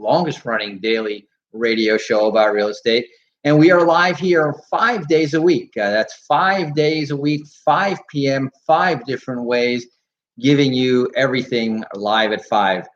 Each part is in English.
longest running daily radio show about real estate. And we are live here 5 days a week. That's 5 days a week, 5 p.m., 5 different ways, giving you everything live at 5.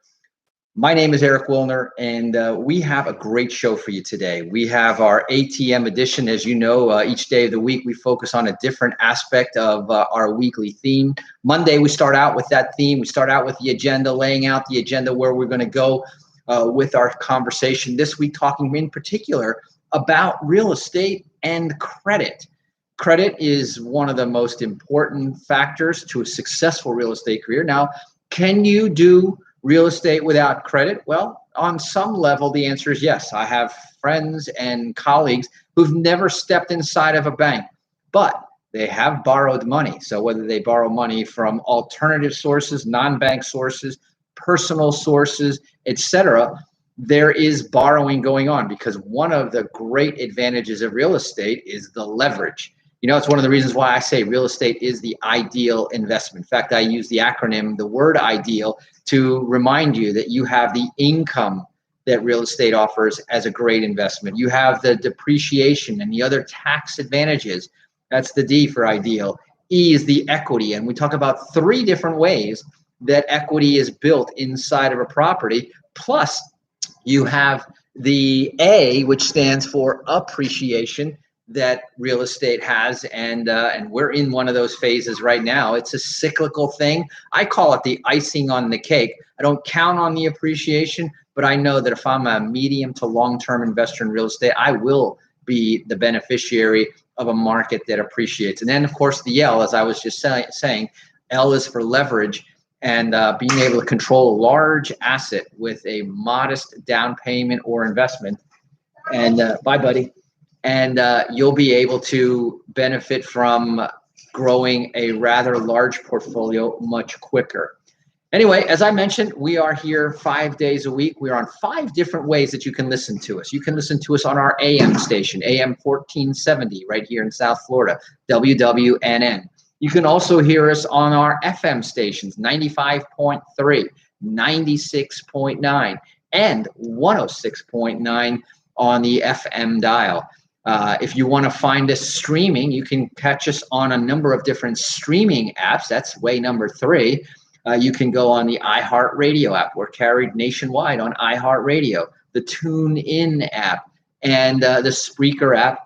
My name is Eric Willner, and we have a great show for you today. We have our ATM edition. As you know, each day of the week, we focus on a different aspect of our weekly theme. Monday, we start out with that theme. We start out with the agenda, laying out the agenda where we're going to go with our conversation. This week, talking in particular about real estate and credit. Credit is one of the most important factors to a successful real estate career. Now, can you do real estate without credit? Well, on some level, the answer is yes. I have friends and colleagues who've never stepped inside of a bank, but they have borrowed money. So whether they borrow money from alternative sources, non-bank sources, personal sources, etc., there is borrowing going on, because one of the great advantages of real estate is the leverage. You know, it's one of the reasons why I say real estate is the ideal investment. In fact, I use the acronym, the word ideal, to remind you that you have the income that real estate offers as a great investment. You have the depreciation and the other tax advantages. That's the D for ideal. E is the equity. And we talk about 3 different ways that equity is built inside of a property. Plus, you have the A, which stands for appreciation, that real estate has, and we're in one of those phases right now. It's a cyclical thing. I call it the icing on the cake. I don't count on the appreciation, but I know that if I'm a medium to long-term investor in real estate, I will be the beneficiary of a market that appreciates. And then, of course, the L, as I was just saying, L is for leverage, and being able to control a large asset with a modest down payment or investment. And bye, buddy. And you'll be able to benefit from growing a rather large portfolio much quicker. Anyway, as I mentioned, we are here 5 days a week. We are on 5 different ways that you can listen to us. You can listen to us on our AM station, AM 1470, right here in South Florida, WWNN. You can also hear us on our FM stations, 95.3, 96.9, and 106.9 on the FM dial. If you want to find us streaming, you can catch us on a number of different streaming apps. That's way number 3. You can go on the iHeartRadio app. We're carried nationwide on iHeartRadio, the TuneIn app, and the Spreaker app.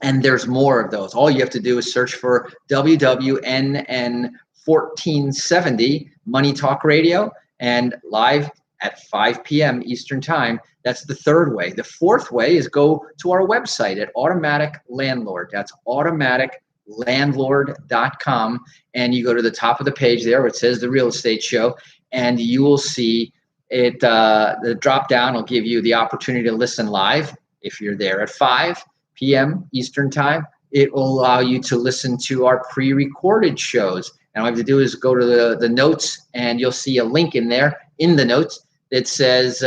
And there's more of those. All you have to do is search for WWNN 1470 Money Talk Radio, and live at 5 p.m. Eastern Time. That's the 3rd way. The 4th way is go to our website at Automatic Landlord. That's automaticlandlord.com. And you go to the top of the page there where it says The Real Estate Show, and you will see it. The drop down will give you the opportunity to listen live. If you're there at 5 p.m. Eastern Time, it will allow you to listen to our pre-recorded shows. And all you have to do is go to the notes, and you'll see a link in there in the notes that says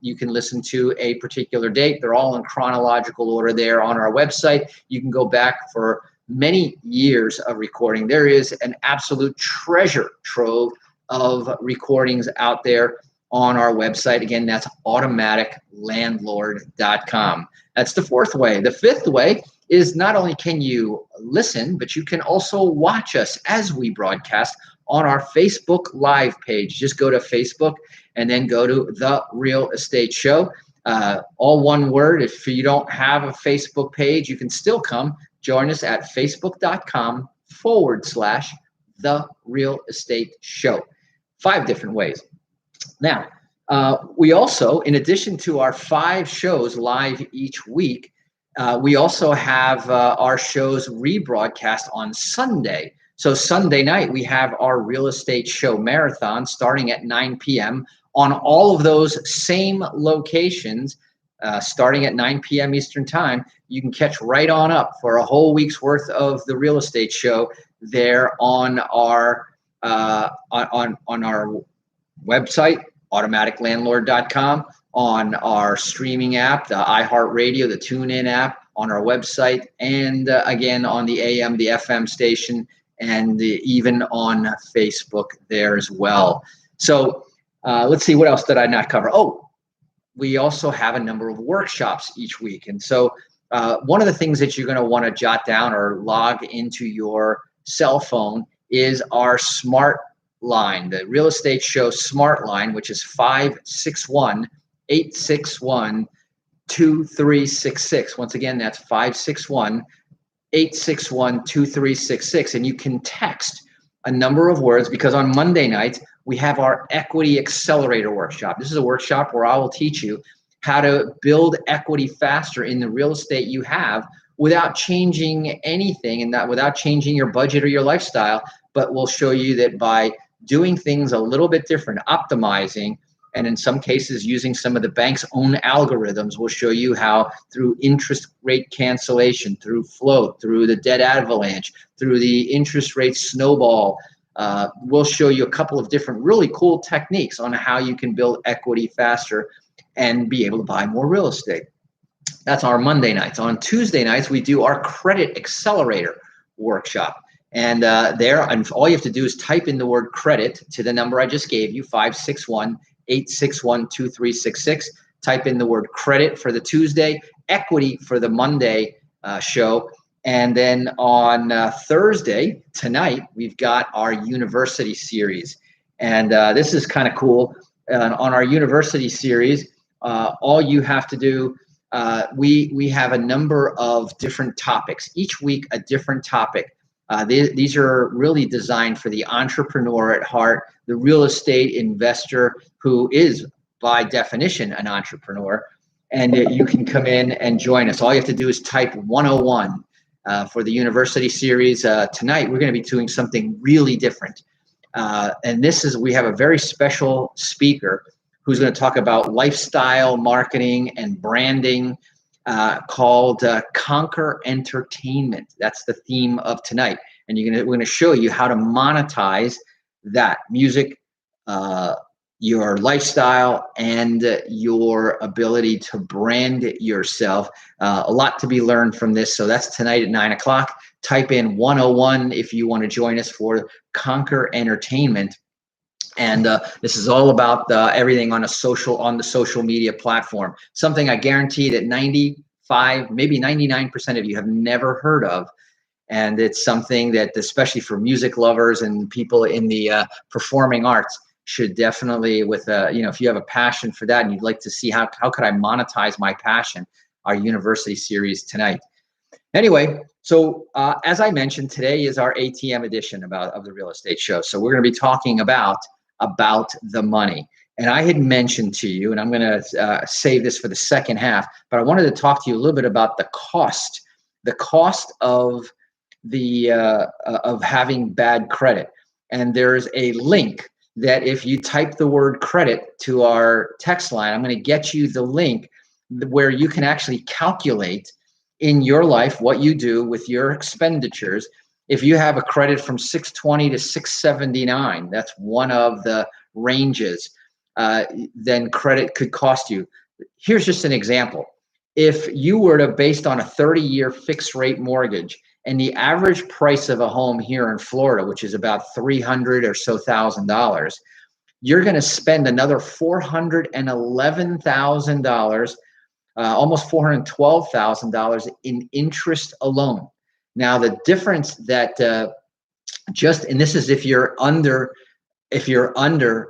you can listen to a particular date. They're all in chronological order there on our website. You can go back for many years of recording. There is an absolute treasure trove of recordings out there on our website. Again, that's automaticlandlord.com. That's the 4th way. The 5th way is not only can you listen, but you can also watch us as we broadcast on our Facebook Live page. Just go to Facebook and then go to The Real Estate Show. All one word. If you don't have a Facebook page, you can still come join us at facebook.com/The Real Estate Show. 5 different ways. Now, we also, in addition to our 5 shows live each week, we also have our shows rebroadcast on Sunday. So Sunday night, we have our Real Estate Show Marathon starting at 9 p.m. on all of those same locations, starting at 9 p.m. Eastern Time. You can catch right on up for a whole week's worth of the Real Estate Show there on our on our website, automaticlandlord.com, on our streaming app, the iHeartRadio, the TuneIn app, on our website, and again on the AM, the FM station, and even on Facebook there as well. So let's see, what else did I not cover? Oh, we also have a number of workshops each week. And so one of the things that you're going to want to jot down or log into your cell phone is our smart line, the Real Estate Show smart line, which is 561-861-2366. Once again, that's 561-861-2366. And you can text a number of words, because on Monday nights, we have our Equity Accelerator workshop. This is a workshop where I will teach you how to build equity faster in the real estate you have without changing anything, and without changing your budget or your lifestyle. But we'll show you that by doing things a little bit different, optimizing, and in some cases using some of the bank's own algorithms, we'll show you how through interest rate cancellation, through float, through the debt avalanche, through the interest rate snowball, we'll show you a couple of different really cool techniques on how you can build equity faster and be able to buy more real estate. That's our Monday nights. On Tuesday nights, we do our Credit Accelerator workshop. And and all you have to do is type in the word credit to the number I just gave you, 561-861-2366. Type in the word credit for the Tuesday, equity for the Monday show. And then on Thursday, tonight, we've got our university series. And this is kind of cool. On our university series, all you have to do, we have a number of different topics. Each week, a different topic. These are really designed for the entrepreneur at heart, the real estate investor who is, by definition, an entrepreneur. And you can come in and join us. All you have to do is type 101 for the university series. Tonight, we're going to be doing something really different. And we have a very special speaker who's going to talk about lifestyle marketing and branding, called Conquer Entertainment. That's the theme of tonight. And we're going to show you how to monetize that music, your lifestyle, and your ability to brand yourself. A lot to be learned from this. So that's tonight at 9 o'clock. Type in 101 if you want to join us for Conquer Entertainment. And this is all about everything on the social media platform. Something I guarantee that 95, maybe 99% of you have never heard of. And it's something that, especially for music lovers and people in the performing arts, should definitely, if you have a passion for that and you'd like to see how could I monetize my passion, our university series tonight. Anyway, so as I mentioned, today is our ATM edition of the Real Estate Show. So we're going to be talking about the money. And I had mentioned to you, and I'm going to save this for the second half, but I wanted to talk to you a little bit about the cost of of having bad credit. And there's a link that if you type the word credit to our text line, I'm going to get you the link where you can actually calculate in your life what you do with your expenditures. If you have a credit from 620 to 679, that's one of the ranges, then credit could cost you. Here's just an example. If you were to, based on a 30-year fixed rate mortgage, and the average price of a home here in Florida, which is about $300,000 or so, you're going to spend another $411,000, almost $412,000 in interest alone. Now, the difference that and this is if you're under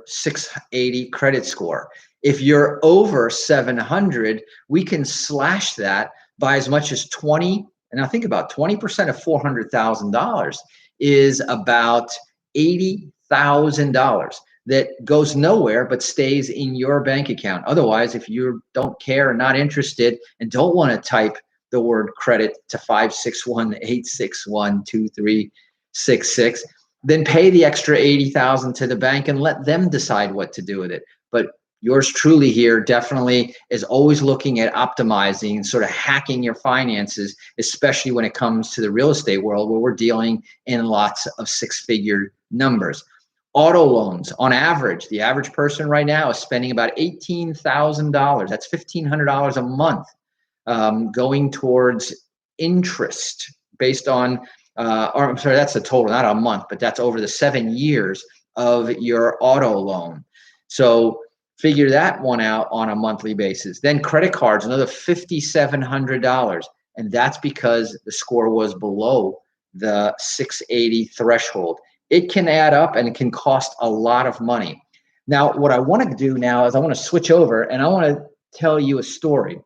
680 credit score. If you're over 700, we can slash that by as much as 20. And now think about 20% of $400,000 is about $80,000 that goes nowhere but stays in your bank account. Otherwise, if you don't care, not interested, and don't want to type the word credit to 561-861-2366, then pay the extra $80,000 to the bank and let them decide what to do with it. But yours truly here definitely is always looking at optimizing and sort of hacking your finances, especially when it comes to the real estate world where we're dealing in lots of six-figure numbers. Auto loans, on average, the average person right now is spending about $18,000. That's $1,500 a month going towards interest based on, or I'm sorry, that's the total, not a month, but that's over the 7 years of your auto loan. So Figure that one out on a monthly basis. Then credit cards, another $5,700. And that's because the score was below the 680 threshold. It can add up and it can cost a lot of money. Now, what I want to do now is I want to switch over and I want to tell you a story.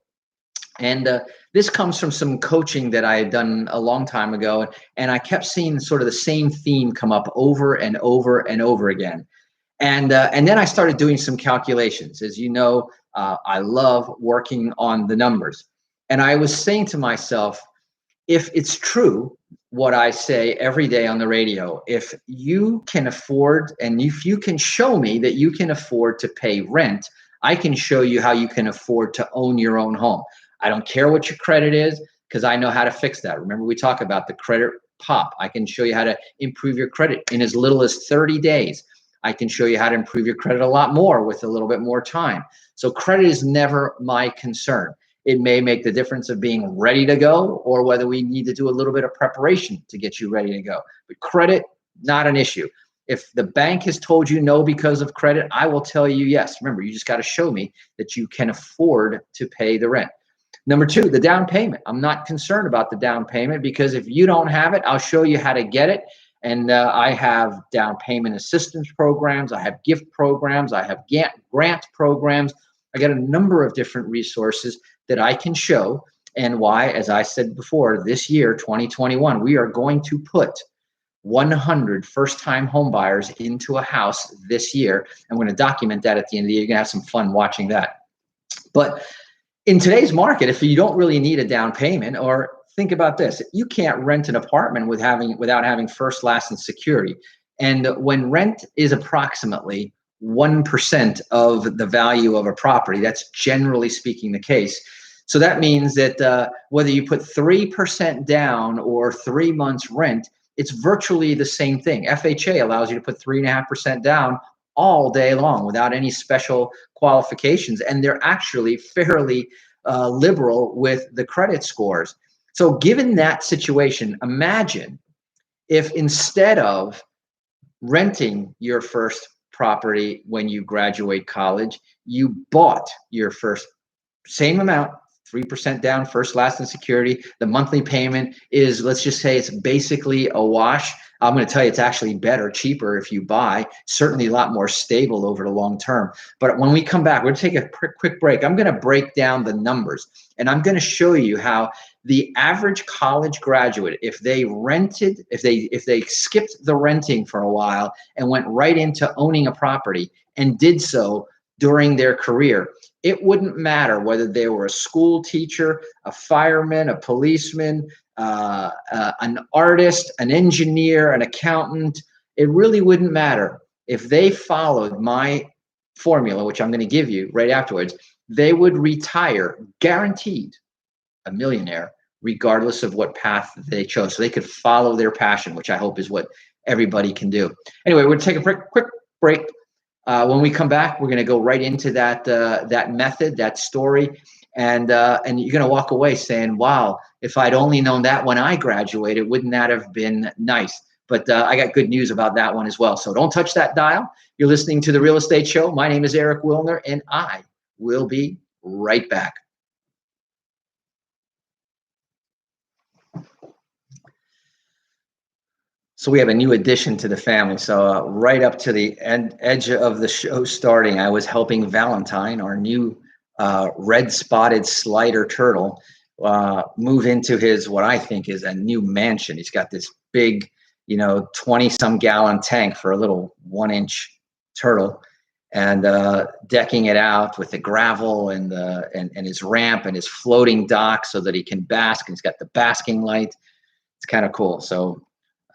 And this comes from some coaching that I had done a long time ago. And I kept seeing sort of the same theme come up over and over and over again. And then I started doing some calculations. As you know, I love working on the numbers. And I was saying to myself, if it's true what I say every day on the radio, if you can afford and if you can show me that you can afford to pay rent, I can show you how you can afford to own your own home. I don't care what your credit is because I know how to fix that. Remember, we talk about the credit pop. I can show you how to improve your credit in as little as 30 days. I can show you how to improve your credit a lot more with a little bit more time. So credit is never my concern. It may make the difference of being ready to go or whether we need to do a little bit of preparation to get you ready to go. But credit, not an issue. If the bank has told you no because of credit, I will tell you yes. Remember, you just got to show me that you can afford to pay the rent. Number two, the down payment. I'm not concerned about the down payment because if you don't have it, I'll show you how to get it. And I have down payment assistance programs. I have gift programs. I have grant programs. I got a number of different resources that I can show. And why, as I said before, this year, 2021, we are going to put 100 first-time home buyers into a house this year. I'm going to document that at the end of the year. You're going to have some fun watching that. But in today's market, if you don't really need a down payment, or think about this, you can't rent an apartment without having first, last, and security. And when rent is approximately 1% of the value of a property, that's generally speaking the case. So that means that whether you put 3% down or 3 months rent, it's virtually the same thing. FHA allows you to put 3.5% down all day long without any special qualifications. And they're actually fairly liberal with the credit scores. So given that situation, imagine if instead of renting your first property when you graduate college, you bought your first, same amount, 3% down, first, last, and security. The monthly payment is, let's just say it's basically a wash. I'm going to tell you it's actually better, cheaper if you buy, certainly a lot more stable over the long term. But when we come back, we're going to take a quick break. I'm going to break down the numbers and I'm going to show you how the average college graduate, if they rented, if they skipped the renting for a while and went right into owning a property and did so during their career, it wouldn't matter whether they were a school teacher, a fireman, a policeman, an artist, an engineer, an accountant. It really wouldn't matter. If they followed my formula, which I'm going to give you right afterwards, they would retire guaranteed a millionaire, regardless of what path they chose. So they could follow their passion, which I hope is what everybody can do. Anyway, we're going to take a quick break. When we come back, we're going to go right into that method, that story, and you're going to walk away saying, "Wow, if I'd only known that when I graduated, wouldn't that have been nice?" But I got good news about that one as well. So don't touch that dial. You're listening to The Real Estate Show. My name is Eric Willner, and I will be right back. So we have a new addition to the family. So right up to the edge of the show starting, I was helping Valentine, our new red-spotted slider turtle, move into his, what I think is a new mansion. He's got this big, 20-some gallon tank for a little 1-inch turtle, and decking it out with the gravel and his ramp and his floating dock so that he can bask. And he's got the basking light. It's kind of cool. So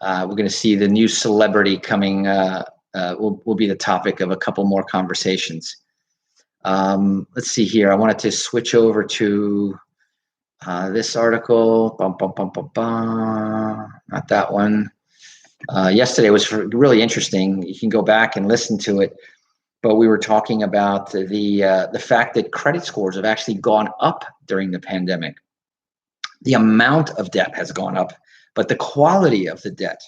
we're going to see the new celebrity coming. Will be the topic of a couple more conversations. Let's see here. I wanted to switch over to this article. Not that one. Yesterday was really interesting. You can go back and listen to it. But we were talking about the fact that credit scores have actually gone up during the pandemic. The amount of debt has gone up, but the quality of the debt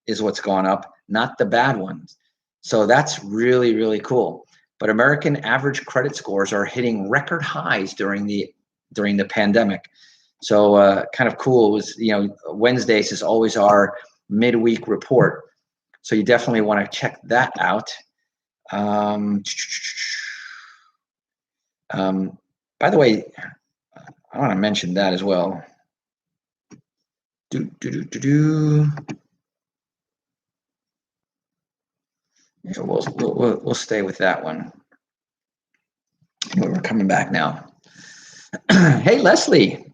is what's gone up, not the bad ones. So that's really, really cool. but American average credit scores are hitting record highs during the pandemic. So kind of cool. It was, Wednesdays is always our midweek report. So you definitely want to check that out. By the way, I want to mention that as well. Yeah, we'll stay with that one. We're coming back now. Hey, Leslie,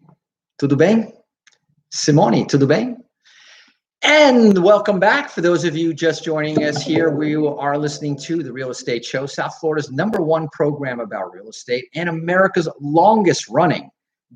tudo bem? Simone, tudo bem? And welcome back. For those of you just joining us here, we are listening to The Real Estate Show, South Florida's #1 program about real estate and America's longest running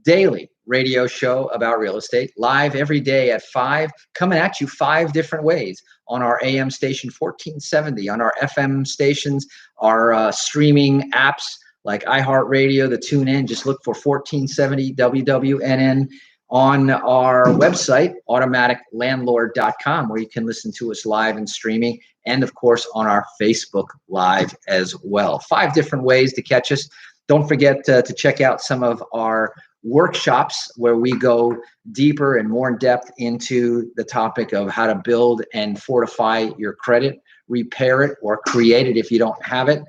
daily radio show about real estate, live every day at 5, coming at you 5 different ways on our AM station 1470, on our FM stations, our streaming apps like iHeartRadio, the TuneIn. Just look for 1470 WWNN. On our website, automaticlandlord.com, where you can listen to us live and streaming, and of course on our Facebook Live as well. 5 different ways to catch us. Don't forget to check out some of our workshops where we go deeper and more in depth into the topic of how to build and fortify your credit, repair it, or create it if you don't have it.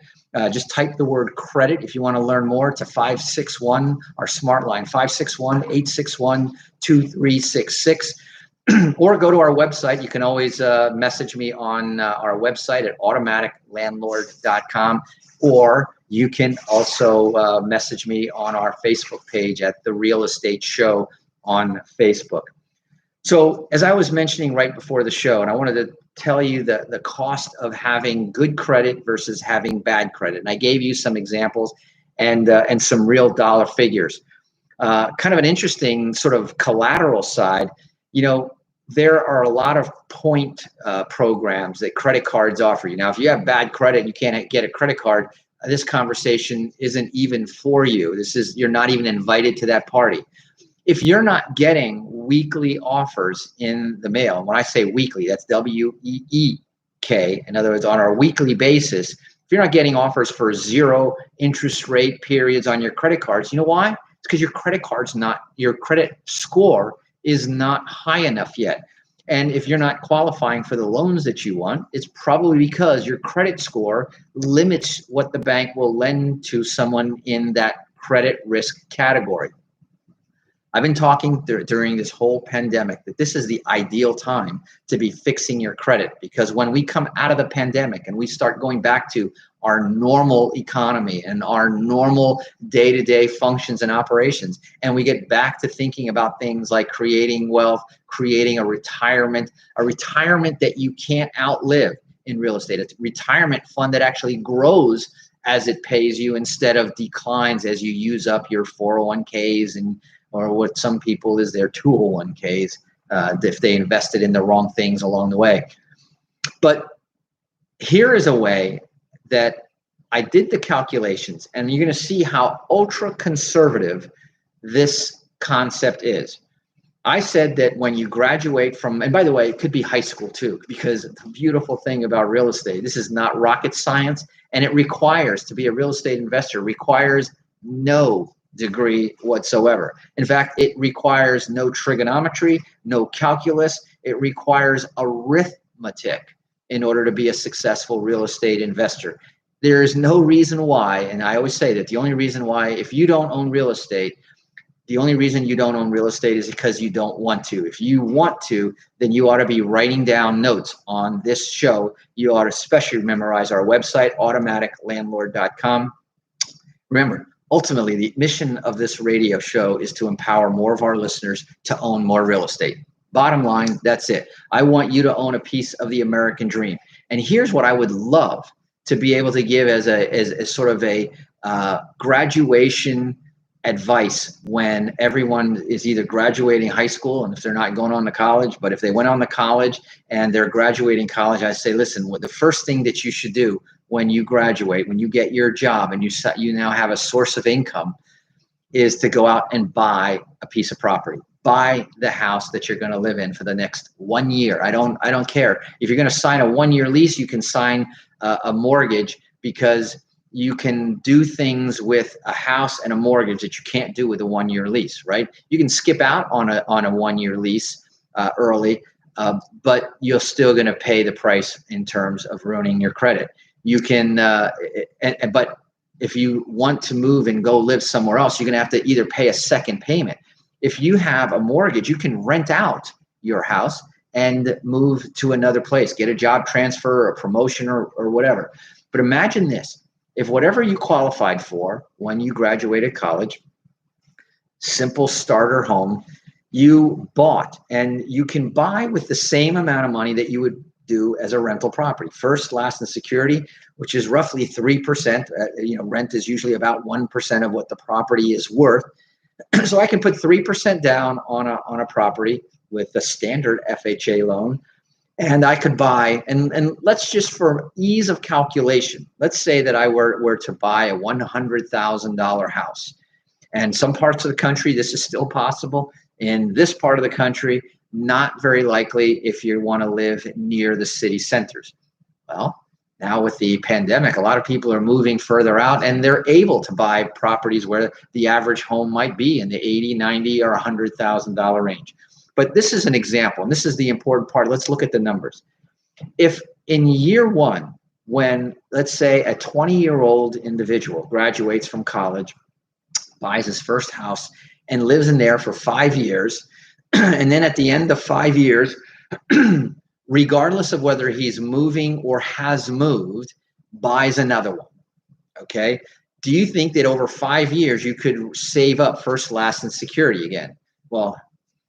Just type the word credit if you want to learn more to 561, our smart line, 561-861-2366. Or go to our website. You can always message me on our website at automaticlandlord.com, or you can also message me on our Facebook page at The Real Estate Show on Facebook. So as I was mentioning right before the show, and I wanted to tell you the cost of having good credit versus having bad credit. And I gave you some examples and some real dollar figures. Kind of an interesting sort of collateral side, there are a lot of point programs that credit cards offer you. Now, if you have bad credit and you can't get a credit card, this conversation isn't even for you. You're not even invited to that party. If you're not getting weekly offers in the mail, when I say weekly, that's WEEK, in other words, on our weekly basis, if you're not getting offers for 0 interest rate periods on your credit cards, you know why? It's because your credit score is not high enough yet. And if you're not qualifying for the loans that you want, it's probably because your credit score limits what the bank will lend to someone in that credit risk category. I've been talking during this whole pandemic that this is the ideal time to be fixing your credit, because when we come out of the pandemic and we start going back to our normal economy and our normal day-to-day functions and operations, and we get back to thinking about things like creating wealth, creating a retirement that you can't outlive in real estate. It's a retirement fund that actually grows as it pays you instead of declines as you use up your 401ks or what some people is their 201ks if they invested in the wrong things along the way. But here is a way that I did the calculations, and you're going to see how ultra conservative this concept is. I said that when you graduate from, and by the way, it could be high school too, because the beautiful thing about real estate, this is not rocket science, and it requires, to be a real estate investor, requires no degree whatsoever. In fact, it requires no trigonometry, no calculus. It requires arithmetic in order to be a successful real estate investor. There is no reason why, and I always say that the only reason why, if you don't own real estate, the only reason you don't own real estate is because you don't want to. If you want to, then you ought to be writing down notes on this show. You ought to especially memorize our website, automaticlandlord.com. Remember, ultimately, the mission of this radio show is to empower more of our listeners to own more real estate. Bottom line, that's it. I want you to own a piece of the American dream. And here's what I would love to be able to give as sort of a graduation advice when everyone is either graduating high school, and if they're not going on to college, but if they went on to college and they're graduating college, I say, listen, the first thing that you should do when you graduate, when you get your job and you now have a source of income, is to go out and buy a piece of property. Buy the house that you're going to live in for the next 1 year. I don't care. If you're going to sign a 1-year lease, you can sign a mortgage, because you can do things with a house and a mortgage that you can't do with a 1-year lease, right? You can skip out on a 1-year lease early, but you're still going to pay the price in terms of ruining your credit. You can, but if you want to move and go live somewhere else, you're going to have to either pay a second payment. If you have a mortgage, you can rent out your house and move to another place, get a job transfer or a promotion or whatever. But imagine this, if whatever you qualified for when you graduated college, simple starter home, you bought, and you can buy with the same amount of money that you would do as a rental property. First, last, and security, which is roughly 3%. Rent is usually about 1% of what the property is worth. So I can put 3% down on a property with a standard FHA loan, and I could buy, and let's just, for ease of calculation, let's say that I were to buy a $100,000 house. And some parts of the country, this is still possible. In this part of the country, not very likely if you want to live near the city centers. Well, now with the pandemic, a lot of people are moving further out, and they're able to buy properties where the average home might be in the $80,000, $90,000, or $100,000 range. But this is an example, and this is the important part. Let's look at the numbers. If in year one, when, let's say, a 20-year-old individual graduates from college, buys his first house, and lives in there for 5 years, and then at the end of 5 years, regardless of whether he's moving or has moved, buys another one, okay? Do you think that over 5 years you could save up first, last, and security again? Well,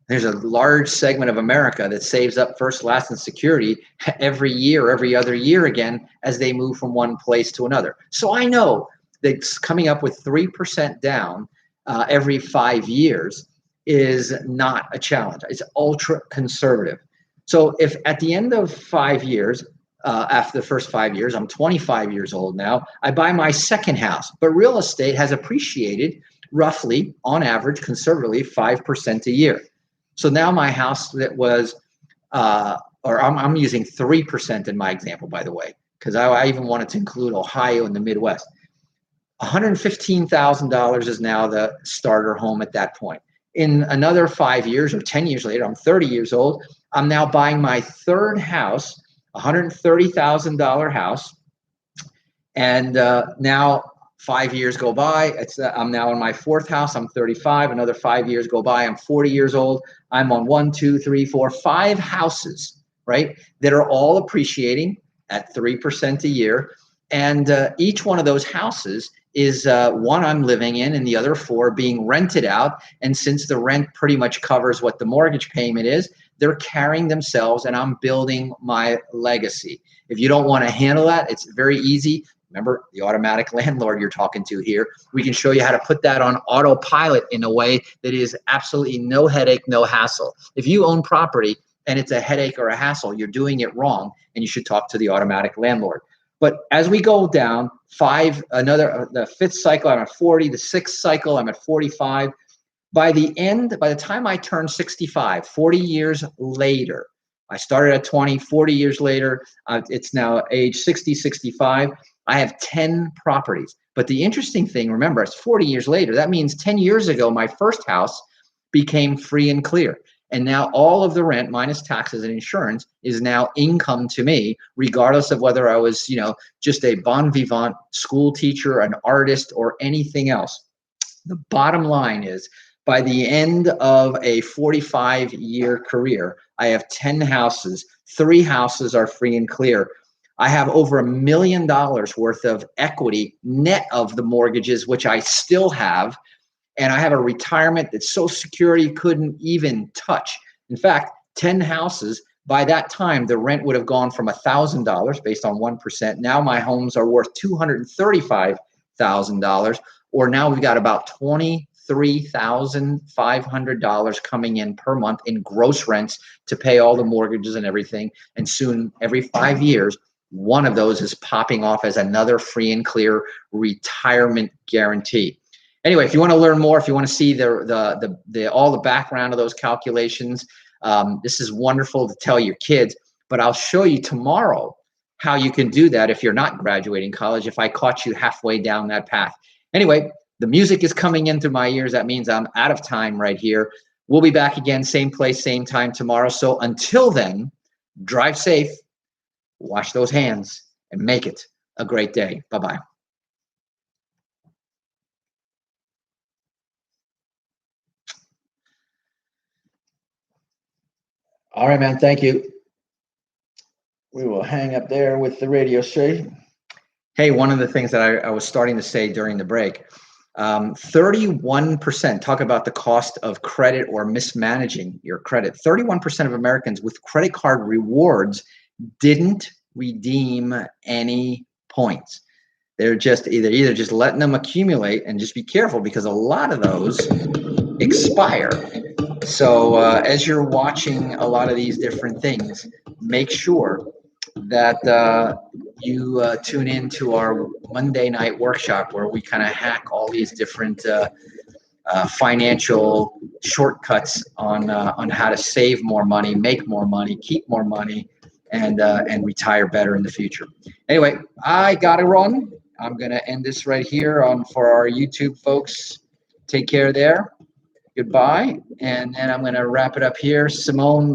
there's a large segment of America that saves up first, last, and security every year, every other year again, as they move from one place to another. So I know that coming up with 3% down every 5 years is not a challenge. It's ultra conservative. So if at the end of 5 years, after the first 5 years, I'm 25 years old now, I buy my second house, but real estate has appreciated roughly, on average, conservatively, 5% a year. So now my house that was, I'm using 3% in my example, by the way, because I even wanted to include Ohio and the Midwest. $115,000 is now the starter home at that point. In another 5 years or 10 years later, I'm 30 years old. I'm now buying my third house, $130,000 house. And now 5 years go by. I'm now in my fourth house. I'm 35. Another 5 years go by. I'm 40 years old. I'm on 1, 2, 3, 4, 5 houses, right, that are all appreciating at 3% a year. And each one of those houses is one I'm living in, and the other 4 being rented out. And since the rent pretty much covers what the mortgage payment is, they're carrying themselves, and I'm building my legacy. If you don't want to handle that, it's very easy. Remember, the automatic landlord you're talking to here. We can show you how to put that on autopilot in a way that is absolutely no headache, no hassle. If you own property and it's a headache or a hassle, you're doing it wrong, and you should talk to the automatic landlord. But as we go down, the fifth cycle, I'm at 40. The sixth cycle, I'm at 45. By the time I turn 65, 40 years later, I started at 20, 40 years later, it's now age 60, 65. I have 10 properties. But the interesting thing, remember, it's 40 years later. That means 10 years ago, my first house became free and clear. And now all of the rent minus taxes and insurance is now income to me, regardless of whether I was, just a bon vivant school teacher, an artist, or anything else. The bottom line is, by the end of a 45-year career, I have 10 houses. 3 houses are free and clear. I have over $1 million worth of equity net of the mortgages, which I still have. And I have a retirement that Social Security couldn't even touch. In fact, 10 houses, by that time, the rent would have gone from $1,000 based on 1%. Now my homes are worth $235,000, or now we've got about $23,500 coming in per month in gross rents to pay all the mortgages and everything. And soon, every 5 years, one of those is popping off as another free and clear retirement guarantee. Anyway, if you want to learn more, if you want to see all the background of those calculations, this is wonderful to tell your kids. But I'll show you tomorrow how you can do that if you're not graduating college, if I caught you halfway down that path. Anyway, the music is coming in through my ears. That means I'm out of time right here. We'll be back again, same place, same time tomorrow. So until then, drive safe, wash those hands, and make it a great day. Bye-bye. All right, man. Thank you. We will hang up there with the radio station. Hey, one of the things that I was starting to say during the break, 31%, talk about the cost of credit or mismanaging your credit. 31% of Americans with credit card rewards didn't redeem any points. They're just either just letting them accumulate, and just be careful because a lot of those expire. So as you're watching a lot of these different things, make sure that you tune in to our Monday night workshop where we kind of hack all these different financial shortcuts on how to save more money, make more money, keep more money, and retire better in the future. Anyway, I gotta run. I'm gonna end this right here for our YouTube folks. Take care there. Goodbye, and then I'm gonna wrap it up here. Simone